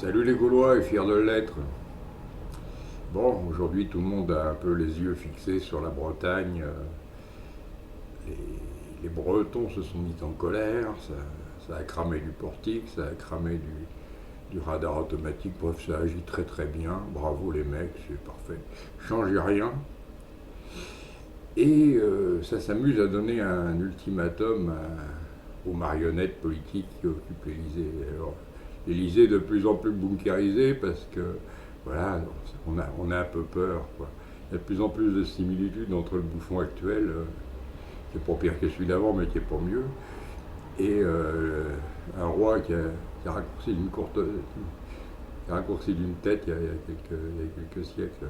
Salut les Gaulois et fiers de l'être. Bon, aujourd'hui tout le monde a un peu les yeux fixés sur la Bretagne. Les, les Bretons se sont mis en colère, ça a cramé du portique, ça a cramé du radar automatique. Bref, ça agit très très bien. Bravo les mecs, c'est parfait. Changez rien. Et ça s'amuse à donner un ultimatum aux marionnettes politiques qui occupent l'Elysée. Alors, l'Elysée de plus en plus bunkérisée parce que voilà, on a un peu peur, quoi. Il y a de plus en plus de similitudes entre le bouffon actuel, qui est pas pire que celui d'avant, mais qui est pas mieux, et un roi qui a raccourci d'une tête il y a quelques siècles.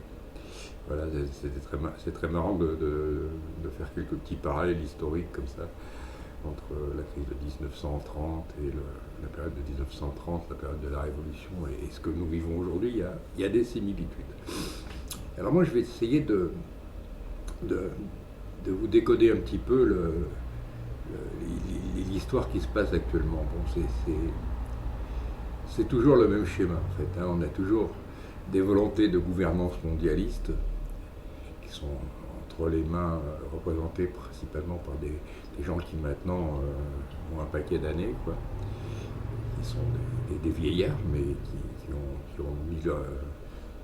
Voilà, c'est très marrant de faire quelques petits parallèles historiques comme ça entre la crise de 1930 et la période de 1930, la période de la Révolution et ce que nous vivons aujourd'hui. Il y a des similitudes. Alors moi, je vais essayer de vous décoder un petit peu l'histoire qui se passe actuellement. Bon, c'est toujours le même schéma, en fait, hein. On a toujours des volontés de gouvernance mondialiste qui sont entre les mains représentées principalement par des gens qui maintenant ont un paquet d'années, quoi. Ils sont des vieillards, mais qui ont mis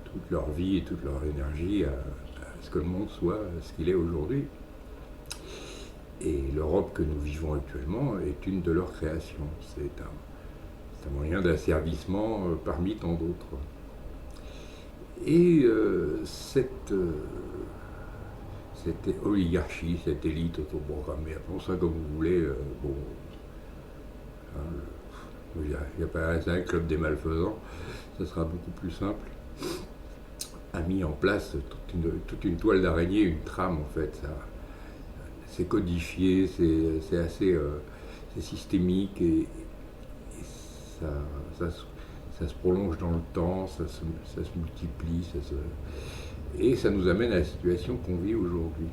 toute leur vie et toute leur énergie à ce que le monde soit ce qu'il est aujourd'hui. Et l'Europe que nous vivons actuellement est une de leurs créations. C'est un moyen d'asservissement parmi tant d'autres. Et cette oligarchie, cette élite autoprogrammée, appelons ça comme vous voulez, bon, hein, il n'y a pas un club des malfaisants, ça sera beaucoup plus simple, a mis en place toute une toile d'araignée, une trame en fait. C'est codifié, c'est assez c'est systémique et ça se prolonge dans le temps, ça se multiplie, et ça nous amène à la situation qu'on vit aujourd'hui.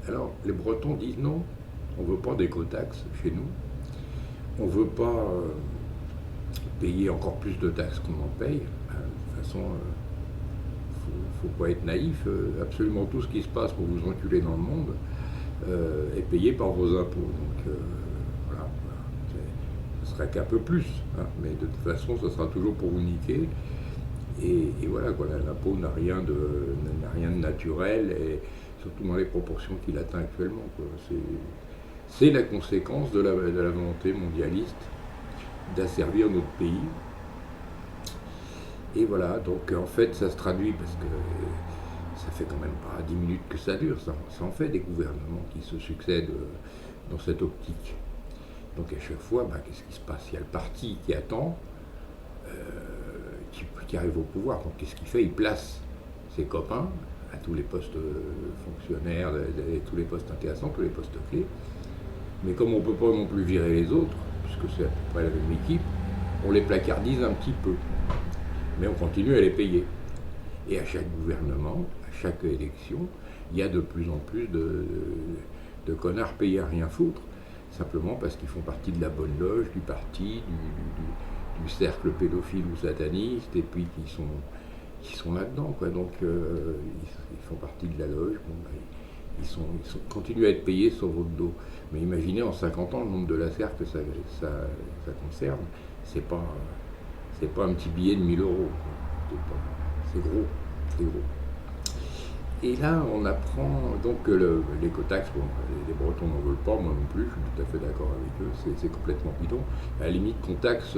Alors, les Bretons disent non, on ne veut pas d'écotaxes chez nous, on ne veut pas payer encore plus de taxes qu'on en paye. De toute façon, faut pas être naïf, absolument tout ce qui se passe pour vous enculer dans le monde est payé par vos impôts. Donc, voilà. Ce serait qu'un peu plus, hein, mais de toute façon, ça sera toujours pour vous niquer. Et voilà, quoi, l'impôt n'a rien de naturel, et surtout dans les proportions qu'il atteint actuellement, quoi. C'est la conséquence de la volonté mondialiste d'asservir notre pays. Et voilà, donc en fait, ça se traduit parce que ça fait quand même pas 10 minutes que ça dure, ça en fait des gouvernements qui se succèdent dans cette optique. Donc à chaque fois, qu'est-ce qui se passe? Il y a le parti qui attend, qui arrive au pouvoir. Donc qu'est-ce qu'il fait? Il place ses copains à tous les postes fonctionnaires, tous les postes intéressants, tous les postes clés. Mais comme on ne peut pas non plus virer les autres, puisque c'est à peu près la même équipe, on les placardise un petit peu. Mais on continue à les payer. Et à chaque gouvernement, à chaque élection, il y a de plus en plus de connards payés à rien foutre, simplement parce qu'ils font partie de la bonne loge, du parti, du cercle pédophile ou sataniste, et puis qui sont là-dedans, quoi. Donc ils font partie de la loge, ils continuent à être payés sur votre dos. Mais imaginez en 50 ans le nombre de lasers que ça concerne, c'est pas un petit billet de 1000 euros. C'est gros, c'est gros. Et là, on apprend donc que l'écotaxe, bon, les Bretons n'en veulent pas, moi non plus, je suis tout à fait d'accord avec eux, c'est complètement bidon. À la limite, qu'on taxe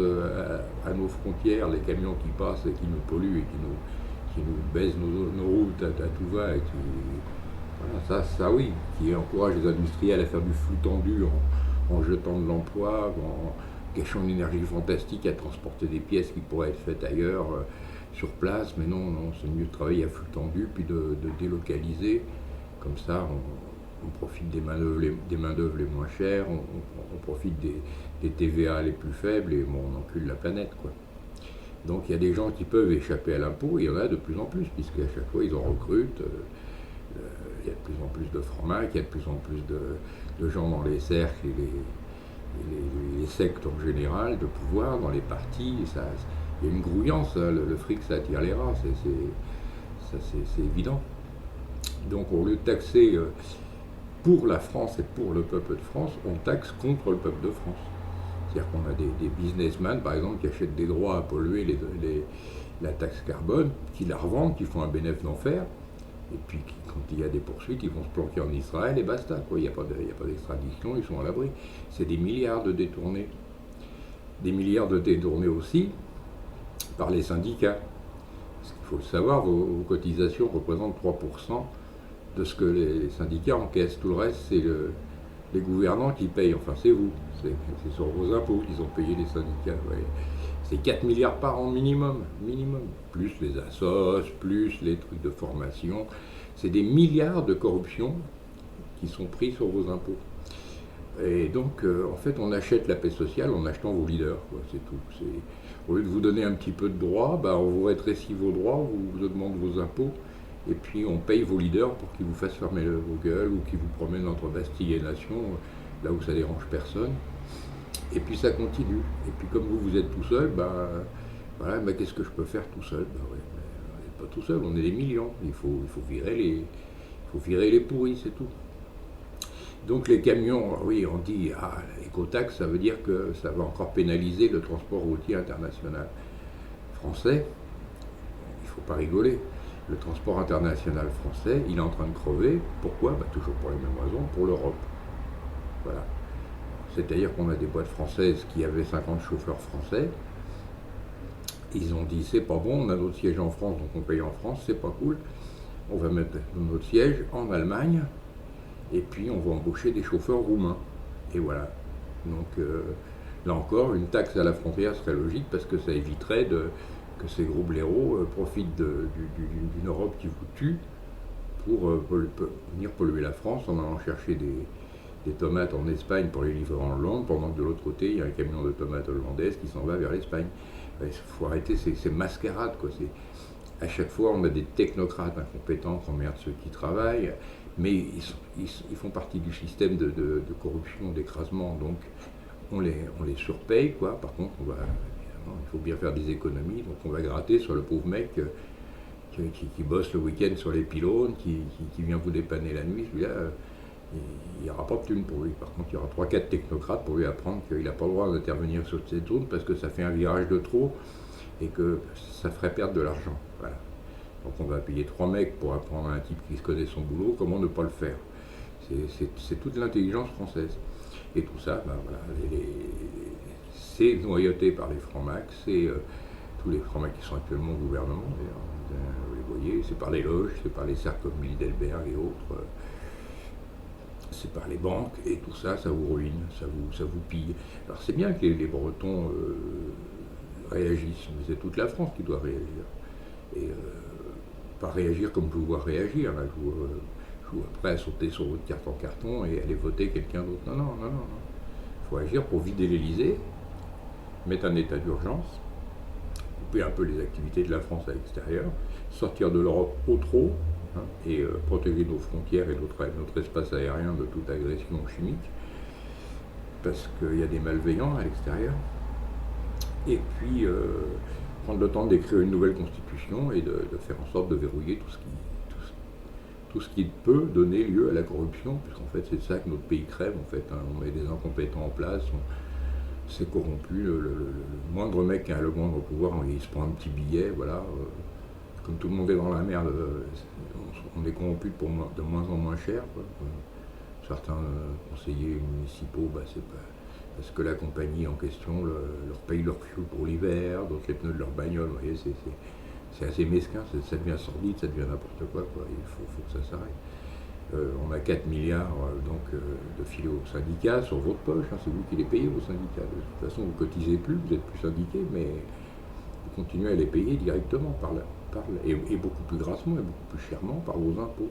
à nos frontières les camions qui passent et qui nous polluent et qui nous baisent nos routes à tout va, et voilà, ça oui, qui encourage les industriels à faire du flux tendu en jetant de l'emploi, en gâchant une énergie fantastique à transporter des pièces qui pourraient être faites ailleurs, sur place. Mais non, c'est mieux de travailler à flux tendu, puis de délocaliser. Comme ça, on profite des main-d'œuvre les moins chères, on profite des TVA les plus faibles, et bon, on encule la planète, quoi. Donc il y a des gens qui peuvent échapper à l'impôt, et il y en a de plus en plus, puisqu'à chaque fois ils en recrutent. Il y a de plus en plus de francs-macs, il y a de plus en plus de gens dans les cercles et les sectes en général, de pouvoir, dans les partis. il y a une grouillance, hein, le fric ça attire les rats, c'est évident. Donc au lieu de taxer pour la France et pour le peuple de France, on taxe contre le peuple de France. C'est-à-dire qu'on a des businessmen, par exemple, qui achètent des droits à polluer la taxe carbone, qui la revendent, qui font un bénéfice d'enfer, et puis quand il y a des poursuites, ils vont se planquer en Israël et basta, quoi. Il n'y a pas d'extradition, ils sont à l'abri. C'est des milliards de détournés. Des milliards de détournés aussi par les syndicats. Parce qu'il faut le savoir, vos cotisations représentent 3% de ce que les syndicats encaissent. Tout le reste, c'est les gouvernants qui payent. Enfin, c'est vous. C'est sur vos impôts qu'ils ont payé les syndicats. Ouais. C'est 4 milliards par an minimum. Plus les assos, plus les trucs de formation. C'est des milliards de corruption qui sont pris sur vos impôts. Et donc, en fait, on achète la paix sociale en achetant vos leaders. Quoi. C'est tout. Au lieu de vous donner un petit peu de droits, bah, on vous rétrécit vos droits, on vous augmente vos impôts. Et puis on paye vos leaders pour qu'ils vous fassent fermer vos gueules ou qu'ils vous promènent entre Bastille et Nation, là où ça dérange personne. Et puis ça continue. Et puis comme vous êtes tout seul, bah, voilà, bah, qu'est-ce que je peux faire tout seul? Bah, ouais, on n'est pas tout seul, on est des millions. Il faut virer les pourris, c'est tout. Donc les camions, oui, on dit, écotaxe, ça veut dire que ça va encore pénaliser le transport routier international français. Il ne faut pas rigoler. Le transport international français, il est en train de crever. Pourquoi? Bah, toujours pour les mêmes raisons, pour l'Europe. Voilà. C'est-à-dire qu'on a des boîtes françaises qui avaient 50 chauffeurs français. Ils ont dit, c'est pas bon, on a notre siège en France, donc on paye en France, c'est pas cool. On va mettre notre siège en Allemagne, et puis on va embaucher des chauffeurs roumains. Et voilà. Donc là encore, une taxe à la frontière serait logique, parce que ça éviterait que ces gros blaireaux profitent d'une Europe qui vous tue pour venir polluer la France en allant chercher des tomates en Espagne pour les livrer en Hollande, pendant que de l'autre côté, il y a un camion de tomates hollandaises qui s'en va vers l'Espagne. Il faut arrêter ces mascarades, quoi. À chaque fois, on a des technocrates incompétents qui emmerdent ceux qui travaillent, mais ils font partie du système de corruption, d'écrasement, donc on les surpaye, quoi. Par contre, il faut bien faire des économies, donc on va gratter sur le pauvre mec qui bosse le week-end sur les pylônes, qui vient vous dépanner la nuit. Celui-là, il n'y aura pas de thune pour lui. Par contre, il y aura 3-4 technocrates pour lui apprendre qu'il n'a pas le droit d'intervenir sur cette zone parce que ça fait un virage de trop et que ça ferait perdre de l'argent. Voilà. Donc on va payer 3 mecs pour apprendre à un type qui se connaît son boulot, comment ne pas le faire. C'est toute l'intelligence française. Et tout ça, ben voilà, c'est noyauté par les francs-macs, c'est tous les francs-macs qui sont actuellement au gouvernement, vous les voyez, c'est par les loges, c'est par les cercles comme Bilderberg et autres, c'est par les banques, et tout ça, ça vous ruine, ça vous pille. Alors c'est bien que les Bretons réagissent, mais c'est toute la France qui doit réagir. Et pas réagir comme je vous vois réagir, là, je vous prêt à sauter sur votre carte en carton et aller voter quelqu'un d'autre. Non. Il faut agir pour vider l'Elysée, mettre un état d'urgence, couper un peu les activités de la France à l'extérieur, sortir de l'Europe au trop, hein, et protéger nos frontières et notre espace aérien de toute agression chimique, parce qu'il y a des malveillants à l'extérieur. Et puis prendre le temps d'écrire une nouvelle constitution et de faire en sorte de verrouiller tout ce qui peut donner lieu à la corruption, puisqu'en fait c'est ça que notre pays crève, en fait, hein. On met des incompétents en place, c'est corrompu, le moindre mec qui a le moindre pouvoir, il se prend un petit billet, voilà, comme tout le monde est dans la merde, on est corrompu de moins en moins cher, quoi. Certains conseillers municipaux, c'est pas, parce que la compagnie en question leur paye leur fuel pour l'hiver, d'autres les pneus de leur bagnole, vous voyez, c'est assez mesquin, ça devient sordide, ça devient n'importe quoi, il faut que ça s'arrête. On a 4 milliards de filets aux syndicats sur votre poche, hein, c'est vous qui les payez, vos syndicats. De toute façon, vous ne cotisez plus, vous n'êtes plus syndiqué, mais vous continuez à les payer directement et beaucoup plus grassement et beaucoup plus chèrement par vos impôts.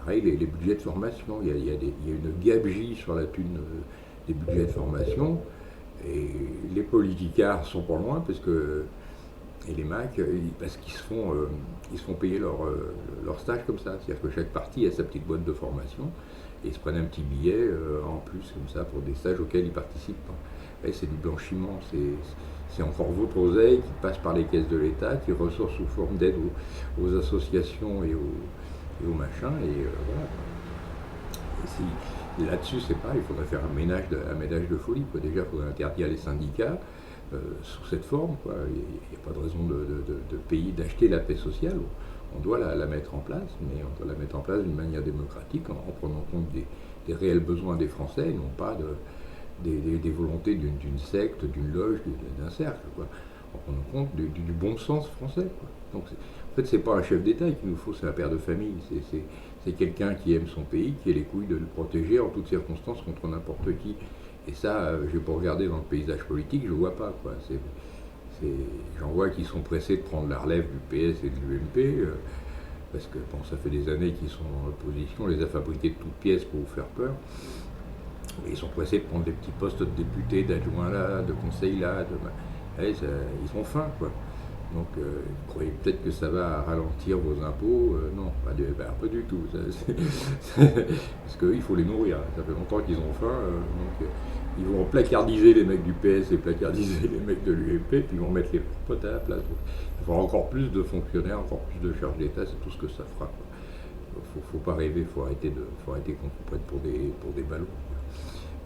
Pareil, les budgets de formation, il y a une gabegie sur la thune des budgets de formation, et les politicards sont pas loin, et les Macs, parce qu'ils se font payer leur stage comme ça. C'est-à-dire que chaque parti a sa petite boîte de formation et ils se prennent un petit billet en plus comme ça pour des stages auxquels ils participent pas. c'est du blanchiment, c'est encore votre oseille qui passe par les caisses de l'État, qui ressort sous forme d'aide aux associations et aux machins, et voilà. Et là-dessus, c'est pareil, il faudrait faire un ménage de folie, quoi. Déjà, il faudrait interdire les syndicats sous cette forme, quoi. Il n'y a pas de raison de payer, d'acheter la paix sociale. On doit la mettre en place, mais on doit la mettre en place d'une manière démocratique, en prenant compte des réels besoins des Français, et non pas des volontés d'une secte, d'une loge, d'un cercle, quoi. En prenant compte du bon sens français, quoi. Donc, en fait, c'est pas un chef d'État qu'il nous faut, c'est un père de famille. C'est quelqu'un qui aime son pays, qui a les couilles de le protéger en toutes circonstances contre n'importe qui. Et ça, j'ai pas regardé dans le paysage politique, je vois pas, quoi. J'en vois qui sont pressés de prendre la relève du PS et de l'UMP, parce que bon, ça fait des années qu'ils sont en opposition, on les a fabriqués de toutes pièces pour vous faire peur. Et ils sont pressés de prendre des petits postes de députés, d'adjoints là, de conseils là. Ils ont faim, quoi. Donc, vous croyez peut-être que ça va ralentir vos impôts? Non, pas du tout. Parce qu'il faut les nourrir. Ça fait longtemps qu'ils ont faim. Donc, ils vont placardiser les mecs du PS et placardiser les mecs de l'UMP, puis ils vont mettre les potes à la place. Donc, il faudra encore plus de fonctionnaires, encore plus de charges d'État, c'est tout ce que ça fera, quoi. Faut pas rêver, faut arrêter qu'on vous prenne pour des ballots.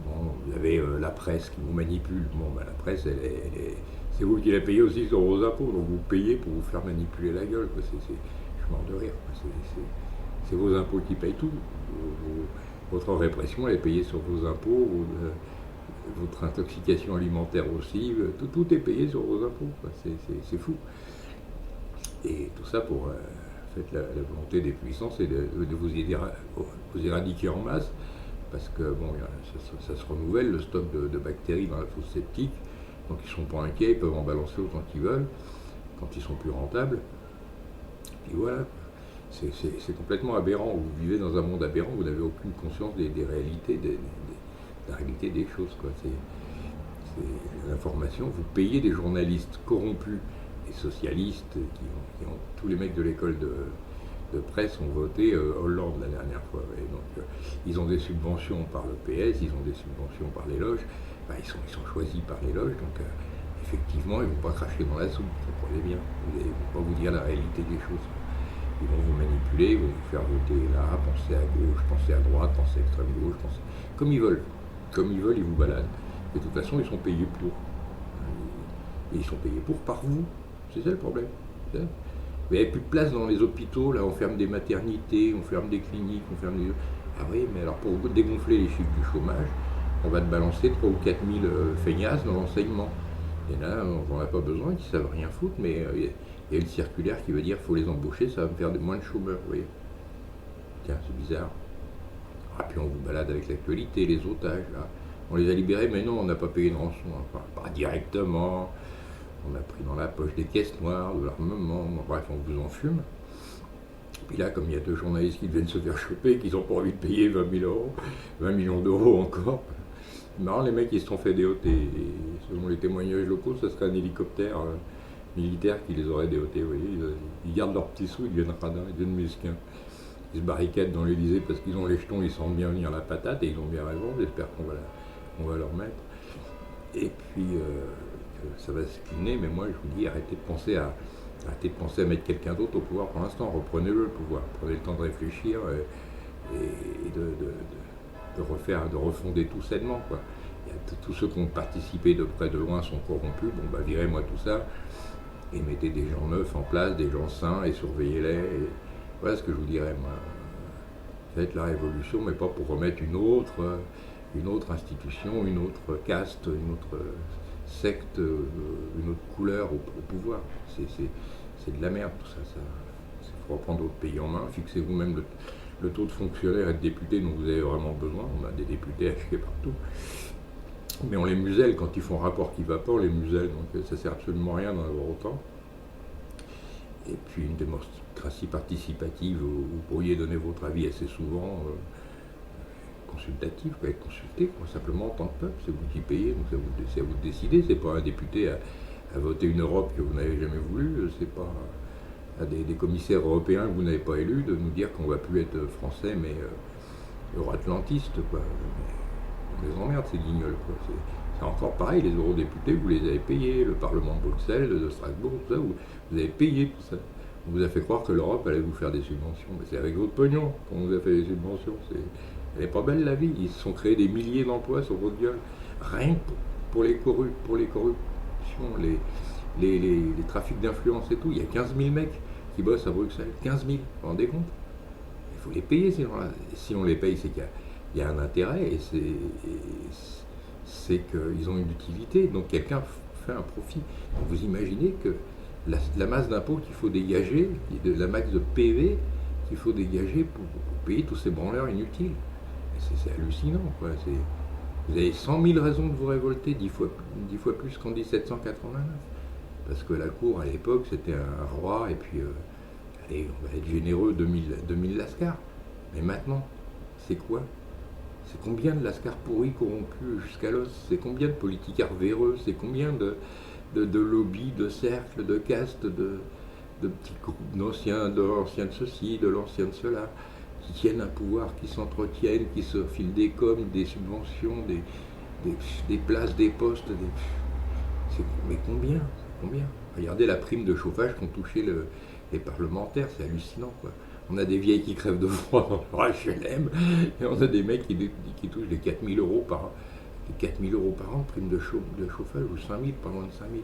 Bon, vous avez la presse qui vous manipule. Bon, la presse, c'est vous qui la payez aussi sur vos impôts, donc vous payez pour vous faire manipuler la gueule, quoi. Je suis mort de rire, quoi. C'est vos impôts qui payent tout. Votre répression, elle est payée sur vos impôts, votre intoxication alimentaire aussi, tout est payé sur vos impôts, quoi. C'est fou. Et tout ça pour la volonté des puissants, c'est de vous éradiquer en masse, parce que bon, ça se renouvelle, le stock de bactéries dans la fosse septique, donc ils ne sont pas inquiets, ils peuvent en balancer autant qu'ils veulent, quand ils sont plus rentables. Et voilà, c'est complètement aberrant, vous vivez dans un monde aberrant, vous n'avez aucune conscience des réalités, de la réalité des choses, quoi. C'est l'information, vous payez des journalistes corrompus et socialistes, tous les mecs de l'école de presse ont voté Hollande la dernière fois. Et donc, ils ont des subventions par le PS, ils ont des subventions par les loges. Ils sont choisis par les loges, donc effectivement, ils ne vont pas cracher dans la soupe, comprenez bien. Ils ne vont pas vous dire la réalité des choses. Ils vont vous manipuler, ils vont vous faire voter là, penser à gauche, penser à droite, penser à extrême gauche, comme ils veulent. Comme ils veulent, ils vous baladent. De toute façon, ils sont payés pour. Et ils sont payés pour par vous. C'est ça le problème. Il n'y a plus de place dans les hôpitaux, là on ferme des maternités, on ferme des cliniques, on ferme des... Ah oui, mais alors pour dégonfler les chiffres du chômage, on va te balancer 3 ou 4 000 feignasses dans l'enseignement. Et là, on n'en a pas besoin, qui ne savent rien foutre, mais il y a une circulaire qui veut dire qu'il faut les embaucher, ça va me faire moins de chômeurs, vous voyez. Tiens, c'est bizarre. Ah, puis on vous balade avec l'actualité, les otages, là. On les a libérés, mais non, on n'a pas payé de rançon, enfin, pas directement. On a pris dans la poche des caisses noires, de l'armement, bref, on vous en fume. Puis là, comme il y a 2 journalistes qui viennent se faire choper, qu'ils n'ont pas envie de payer 20 millions d'euros encore. Marrant, les mecs, ils se sont fait déoter. Et selon les témoignages locaux, ça serait un hélicoptère militaire qui les aurait déotés. Vous voyez, ils gardent leurs petits sous, ils deviennent radins, ils deviennent mesquins. Ils se barricadent dans l'Elysée parce qu'ils ont les jetons, ils sentent bien venir la patate, et ils ont bien raison, j'espère qu'on va leur mettre. Et puis, ça va se cliner, mais moi, je vous dis, arrêtez de penser à mettre quelqu'un d'autre au pouvoir pour l'instant. Reprenez-le, le pouvoir. Prenez le temps de réfléchir et de refonder tout sainement, quoi. Tous ceux qui ont participé de près de loin sont corrompus. Bon, virez-moi tout ça et mettez des gens neufs en place, des gens sains, et surveillez-les. Et voilà ce que je vous dirais, moi. Faites la révolution, mais pas pour remettre une autre institution, une autre caste, une autre secte, une autre couleur au pouvoir. C'est de la merde tout ça. Il faut reprendre votre pays en main, fixez vous-même le taux de fonctionnaires et de députés dont vous avez vraiment besoin. On a des députés achetés partout. Mais on les muselle, quand ils font un rapport qui ne va pas, on les muselle, donc ça ne sert absolument à rien d'en avoir autant. Et puis une démocratie participative, vous pourriez donner votre avis assez souvent, consultatif, être consulté, quoi, simplement en tant que peuple, c'est vous qui payez, donc c'est à vous de décider, c'est pas un député à voter une Europe que vous n'avez jamais voulu, c'est pas à des commissaires européens que vous n'avez pas élus de nous dire qu'on ne va plus être français mais euro-atlantiste, quoi. On les emmerde, ces guignols, quoi. Encore pareil, les eurodéputés, vous les avez payés, le Parlement de Bruxelles, de Strasbourg, tout ça, vous avez payé tout ça. On vous a fait croire que l'Europe allait vous faire des subventions. Mais c'est avec votre pognon qu'on vous a fait des subventions. Elle n'est pas belle la vie. Ils se sont créés des milliers d'emplois sur votre gueule. Rien que pour les corruptions, les trafics d'influence et tout. Il y a 15 000 mecs qui bossent à Bruxelles. 15 000, vous vous rendez compte? Il faut les payer ces gens-là. Si on les paye, c'est qu'il y a un intérêt et c'est qu'ils ont une utilité. Donc quelqu'un fait un profit. Donc vous imaginez que la masse d'impôts qu'il faut dégager, la masse de PV qu'il faut dégager pour payer tous ces branleurs inutiles. C'est hallucinant, quoi. Vous avez 100 000 raisons de vous révolter, 10 fois plus qu'en 1789. Parce que la cour, à l'époque, c'était un roi, et puis, allez, on va être généreux, 2000 lascars. Mais maintenant, c'est quoi? C'est combien de lascars pourris, corrompus jusqu'à l'os? C'est combien de politicards véreux? C'est combien de lobbies, de cercles, de castes, de petits groupes d'anciens, de l'ancien de ceci, de l'ancien de cela, qui tiennent un pouvoir, qui s'entretiennent, qui se filent des coms, des subventions, des places, des postes. Mais combien? Regardez la prime de chauffage qu'ont touché les parlementaires, c'est hallucinant, quoi. On a des vieilles qui crèvent de froid dans leur HLM, et on a des mecs qui touchent les 4 000 euros par an. 4 000 euros par an, prime de chauffage, ou 5 000, pas loin de 5 000. Il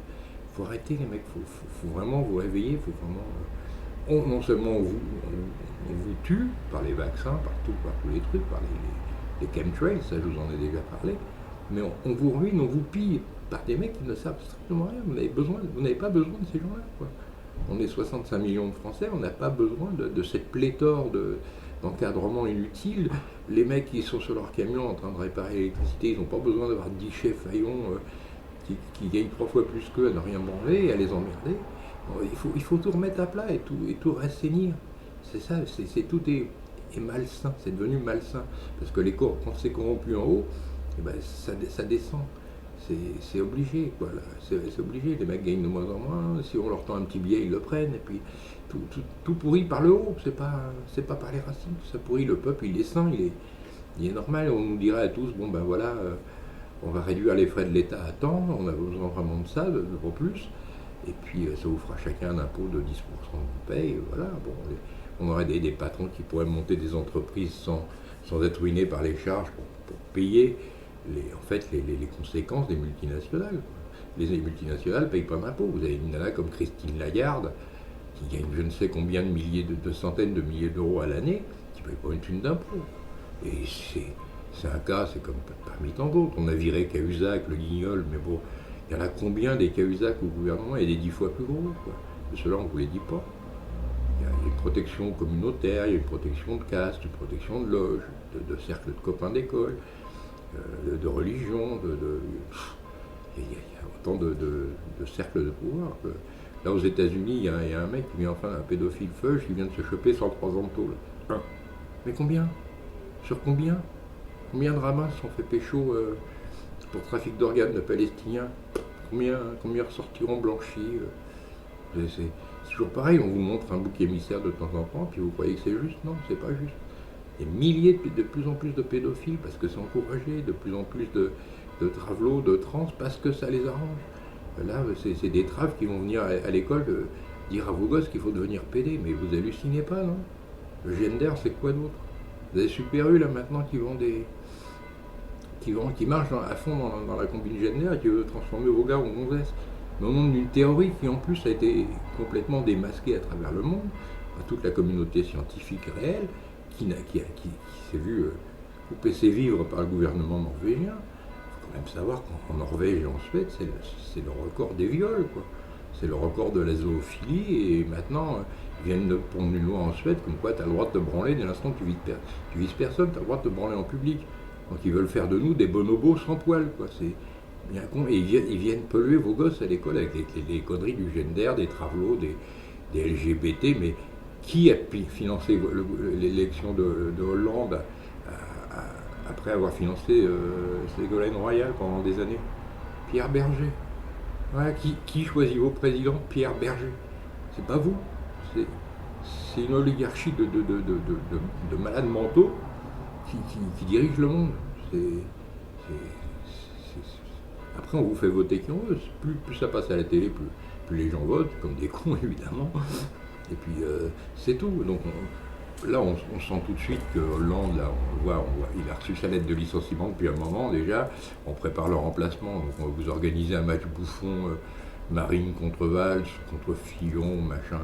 faut arrêter, les mecs, faut vraiment vous réveiller, faut vraiment... non seulement on vous tue par les vaccins, par tous les trucs, par les chemtrails, ça je vous en ai déjà parlé, mais on vous ruine, on vous pille par des mecs qui ne savent strictement rien. Vous n'avez pas besoin de ces gens-là, quoi. On est 65 millions de Français, on n'a pas besoin de cette pléthore d'encadrement inutile. Les mecs qui sont sur leur camion en train de réparer l'électricité, ils n'ont pas besoin d'avoir 10 chefs faillons qui gagnent 3 fois plus qu'eux à ne rien branler et à les emmerder. Il faut tout remettre à plat et tout rassainir. C'est ça, tout est malsain, c'est devenu malsain. Parce que quand c'est corrompu en haut, eh ben, ça descend. C'est obligé, quoi. C'est obligé. Les mecs gagnent de moins en moins. Si on leur tend un petit billet, ils le prennent. Et puis tout pourrit par le haut. C'est pas par les racines. Ça pourrit le peuple. Il est sain. Il est normal. On nous dirait à tous, bon ben voilà, on va réduire les frais de l'État à temps. On a besoin vraiment de ça, de plus. Et puis ça vous fera chacun un impôt de 10% de vous paye. Voilà. Bon, on aurait des patrons qui pourraient monter des entreprises sans être ruinés par les charges pour payer les conséquences des multinationales. Les multinationales ne payent pas d'impôts. Vous avez une nana comme Christine Lagarde, qui gagne je ne sais combien de centaines de milliers d'euros à l'année, qui ne paye pas une thune d'impôts. Et c'est un cas, c'est comme parmi tant d'autres. On a viré Cahuzac, le Guignol, mais bon, il y en a combien des Cahuzac au gouvernement? Il y a des 10 fois plus gros, quoi. Mais ceux-là, on ne vous les dit pas. Il y a une protection communautaire, il y a une protection de caste, une protection de loge, de cercle de copains d'école, de religion, il y a autant de cercles de pouvoir. Là, aux États-Unis, il y a un mec qui vient enfin un pédophile feuge qui vient de se choper 103 ans de tôle. Mais combien? Sur combien? Combien de ramas sont fait pécho pour trafic d'organes de Palestiniens? Combien ressortiront blanchis? C'est toujours pareil, on vous montre un bouc émissaire de temps en temps, puis vous croyez que c'est juste? Non, c'est pas juste. Des milliers, de plus en plus de pédophiles, parce que c'est encouragé, de plus en plus de travelots, de trans, parce que ça les arrange. Là, c'est des traves qui vont venir à l'école dire à vos gosses qu'il faut devenir pédé, mais vous hallucinez pas, non? Le gender, c'est quoi d'autre? Vous avez Super U, là, maintenant, qui marchent à fond dans la combine gender et qui veut transformer vos gars en gonzesses. Mais au nom d'une théorie qui, en plus, a été complètement démasquée à travers le monde, par toute la communauté scientifique réelle, qui s'est vu couper ses vivres par le gouvernement norvégien. Il faut quand même savoir qu'en Norvège et en Suède, c'est le record des viols, quoi. C'est le record de la zoophilie, et maintenant, ils viennent de prendre une loi en Suède comme quoi tu as le droit de te branler dès l'instant que tu vises personne, tu as le droit de te branler en public. Donc ils veulent faire de nous des bonobos sans poils, quoi. C'est bien con. Et ils viennent polluer vos gosses à l'école avec les conneries du gender, des travelots, des LGBT, mais qui a financé l'élection de Hollande après avoir financé Ségolène Royal pendant des années? Pierre Berger. Voilà, qui choisit vos présidents? Pierre Berger. C'est pas vous. C'est une oligarchie de malades mentaux qui dirige le monde. Après, on vous fait voter qui on veut. Plus ça passe à la télé, plus les gens votent, comme des cons évidemment. Et puis c'est tout. Donc là, on sent tout de suite que Hollande, là, il a reçu sa lettre de licenciement depuis un moment déjà. On prépare le remplacement. Donc on va vous organiser un match bouffon, Marine contre Valls, contre Fillon, machin.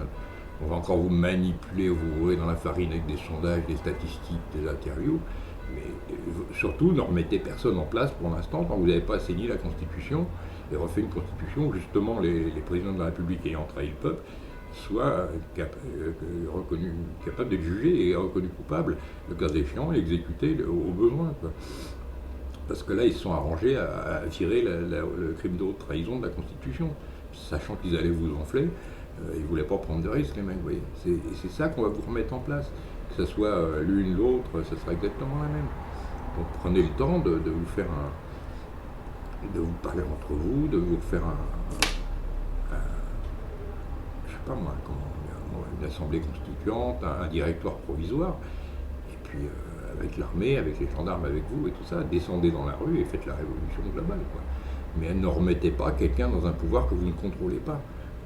On va encore vous manipuler, vous rouler dans la farine avec des sondages, des statistiques, des interviews. Mais surtout, ne remettez personne en place pour l'instant tant que vous n'avez pas saigné la Constitution et refait une Constitution où justement les présidents de la République ayant trahi le peuple soient capables d'être jugés et reconnus coupables, le cas échéant, et exécutés au besoin. Quoi. Parce que là, ils se sont arrangés à virer le crime de haute trahison de la Constitution, sachant qu'ils allaient vous enfler. Ils ne voulaient pas prendre de risques, les mecs, vous voyez. C'est ça qu'on va vous remettre en place. Que ce soit l'une, l'autre, ce sera exactement la même. Donc prenez le temps de vous faire de vous parler entre vous, de vous faire je sais pas moi, une assemblée constituante, un directoire provisoire, et puis avec l'armée, avec les gendarmes avec vous et tout ça, descendez dans la rue et faites la révolution globale, quoi. Mais ne remettez pas quelqu'un dans un pouvoir que vous ne contrôlez pas.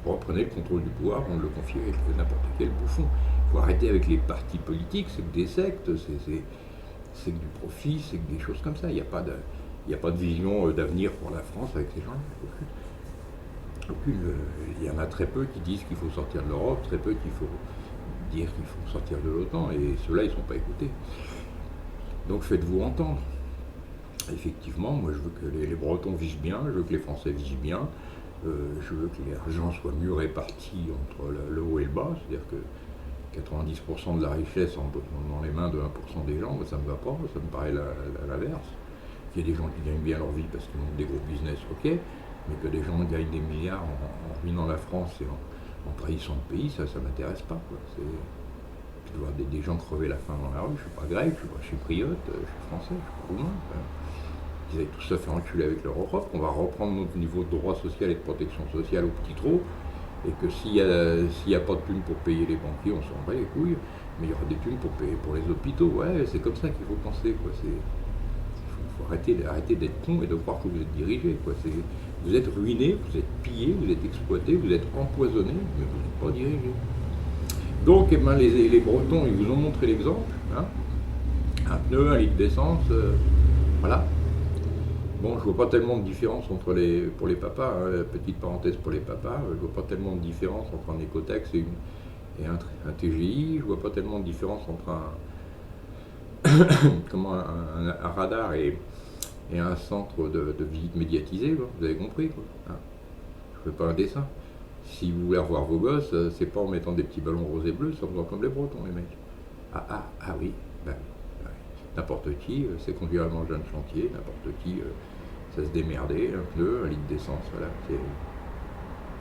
Reprenez le contrôle du pouvoir, on le confie à n'importe quel bouffon. Il faut arrêter avec les partis politiques, c'est que des sectes, c'est que du profit, c'est que des choses comme ça. Il n'y a pas de vision d'avenir pour la France avec ces gens-là. Aucune. Il y en a très peu qui disent qu'il faut sortir de l'Europe, très peu qu'il faut dire qu'il faut sortir de l'OTAN, et ceux-là, ils ne sont pas écoutés. Donc faites-vous entendre. Effectivement, moi je veux que les Bretons vivent bien, je veux que les Français vivent bien, je veux que l'argent soit mieux réparti entre le haut et le bas, c'est-à-dire que 90% de la richesse dans les mains de 1% des gens, ça ne me va pas, ça me paraît l'inverse. Il y a des gens qui gagnent bien leur vie parce qu'ils ont des gros business, ok, mais que des gens gagnent des milliards en ruinant la France et en trahissant le pays, ça ne m'intéresse pas, quoi. Je vois des gens crever la faim dans la rue, je ne suis pas grec, je suis pas chypriote, je suis français, je suis pas roumain. Ils avaient tout ça fait enculer avec leur Europe, on va reprendre notre niveau de droit social et de protection sociale au petit trot, et que s'il n'y a pas de thunes pour payer les banquiers, on s'en bat les couilles, mais il y aura des thunes pour payer pour les hôpitaux. Ouais, c'est comme ça qu'il faut penser, quoi. Il faut arrêter d'être con et de croire que vous êtes dirigé, quoi. Vous êtes ruiné, vous êtes pillé, vous êtes exploité, vous êtes empoisonné, mais vous n'êtes pas dirigé. Donc, eh ben, les Bretons, ils vous ont montré l'exemple, hein. Un pneu, un litre d'essence, voilà. Bon, je vois pas tellement de différence pour les papas, hein, petite parenthèse pour les papas, je vois pas tellement de différence entre un écotax et un TGI, je vois pas tellement de différence entre un radar et un centre de visite médiatisé, quoi. Vous avez compris, quoi, hein. Je fais pas un dessin. Si vous voulez revoir vos gosses, c'est pas en mettant des petits ballons roses et bleus, c'est en faisant comme les Bretons, les mecs. Ah oui, ben oui. N'importe qui sait conduire un engin de chantier, n'importe qui sait se démerder, un pneu, un litre d'essence, voilà, c'est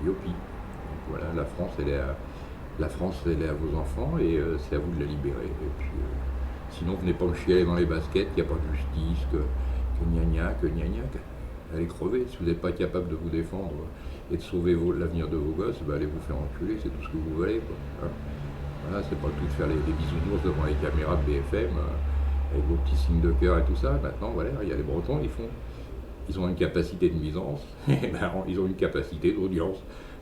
yopi. Donc voilà, la France elle est à vos enfants et c'est à vous de la libérer. Et puis sinon venez pas me chialer dans les baskets, qu'il n'y a pas de justice, que gna gna. Allez crever, si vous n'êtes pas capable de vous défendre et de sauver l'avenir de vos gosses, bah allez vous faire enculer, c'est tout ce que vous voulez, quoi, hein. Voilà, c'est pas le tout de faire les bisounours devant les caméras de BFM avec vos petits signes de cœur et tout ça. Maintenant, voilà, il y a les Bretons, ils ont une capacité de nuisance, ils ont une capacité d'audience.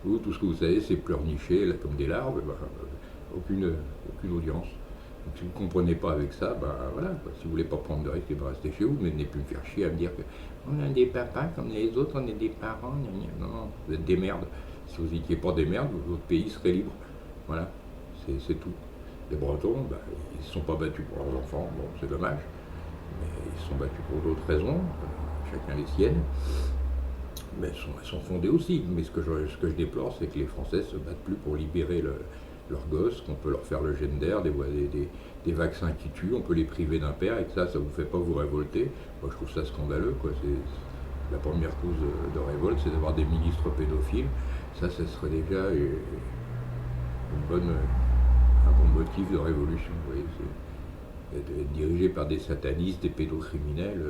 Vous, tout ce que vous savez, c'est pleurnicher là, comme des larves, aucune audience. Donc, si vous ne comprenez pas avec ça, voilà, quoi. Si vous voulez pas prendre de risque, restez chez vous, mais venez plus me faire chier à me dire qu'on a des papas comme les autres, on est des parents. Non, vous êtes des merdes. Si vous n'étiez pas des merdes, votre pays serait libre. Voilà, c'est tout. Les Bretons, ils ne se sont pas battus pour leurs enfants, bon, c'est dommage, mais ils se sont battus pour d'autres raisons, chacun les siennes, mais elles sont fondées aussi. Mais ce que je déplore, c'est que les Français se battent plus pour libérer leurs gosses, qu'on peut leur faire le gender, des vaccins qui tuent, on peut les priver d'un père, et que ça vous fait pas vous révolter. Moi, je trouve ça scandaleux, quoi. La première cause de révolte, c'est d'avoir des ministres pédophiles. Ça serait déjà un bon motif de révolution. Vous voyez, être dirigé par des satanistes, des pédocriminels,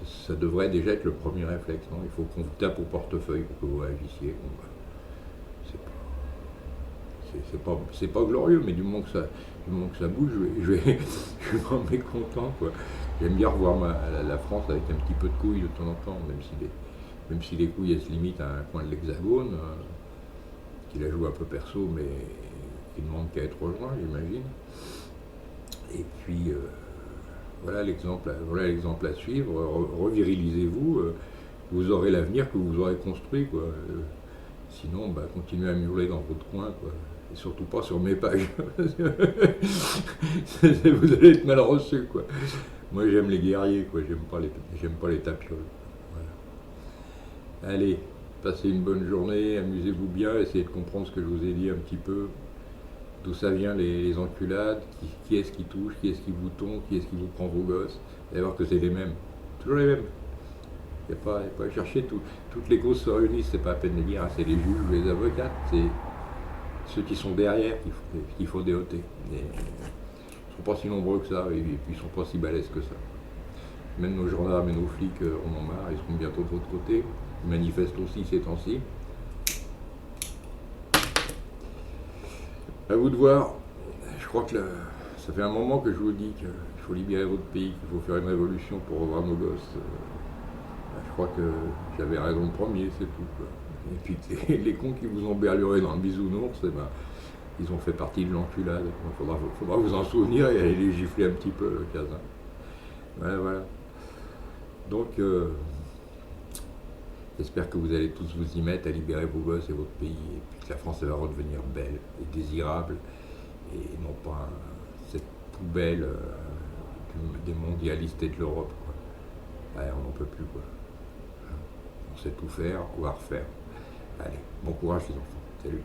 ça devrait déjà être le premier réflexe. Non, il faut qu'on vous tape au portefeuille pour que vous réagissiez. C'est pas glorieux, mais du moment que ça bouge, je suis vraiment mécontent, quoi. J'aime bien revoir la France avec un petit peu de couilles de temps en temps, même si même si les couilles elles se limitent à un coin de l'hexagone, qu'il a joué un peu perso, mais qui ne demande qu'à être rejoint, j'imagine. Et puis, voilà l'exemple à suivre. Revirilisez-vous, vous aurez l'avenir que vous aurez construit, quoi. Sinon, bah, continuez à miauler dans votre coin, quoi. Et surtout pas sur mes pages. Vous allez être mal reçu, quoi. Moi, j'aime les guerriers, quoi. J'aime pas les tapioles. Voilà. Allez, passez une bonne journée, amusez-vous bien, essayez de comprendre ce que je vous ai dit un petit peu. D'où ça vient les enculades, qui est-ce qui touche, qui est-ce qui vous tombe, qui est-ce qui vous prend vos gosses. Vous allez voir que c'est les mêmes. Toujours les mêmes. Il n'y a pas à chercher. Toutes les causes se réunissent, c'est pas à peine de dire, hein, c'est les juges, les avocats, c'est ceux qui sont derrière qu'il faut déoter. Et ils ne sont pas si nombreux que ça, et puis ils ne sont pas si balèzes que ça. Même nos gendarmes et nos flics en ont marre, ils seront bientôt de votre côté. Ils manifestent aussi ces temps-ci. À vous de voir. Je crois que ça fait un moment que je vous dis qu'il faut libérer votre pays, qu'il faut faire une révolution pour revoir nos gosses. Je crois que j'avais raison le premier, c'est tout, quoi. Et puis les cons qui vous ont berluré dans le bisounours, eh ben, ils ont fait partie de l'enculade. Il faudra vous en souvenir et aller les gifler un petit peu, le casin. Voilà. Donc, j'espère que vous allez tous vous y mettre à libérer vos gosses et votre pays, et puis que la France elle va redevenir belle et désirable, et non pas cette poubelle des mondialistes et de l'Europe, quoi. Ouais, on n'en peut plus, quoi. On sait tout faire, on va refaire. Allez, bon courage les enfants. Salut.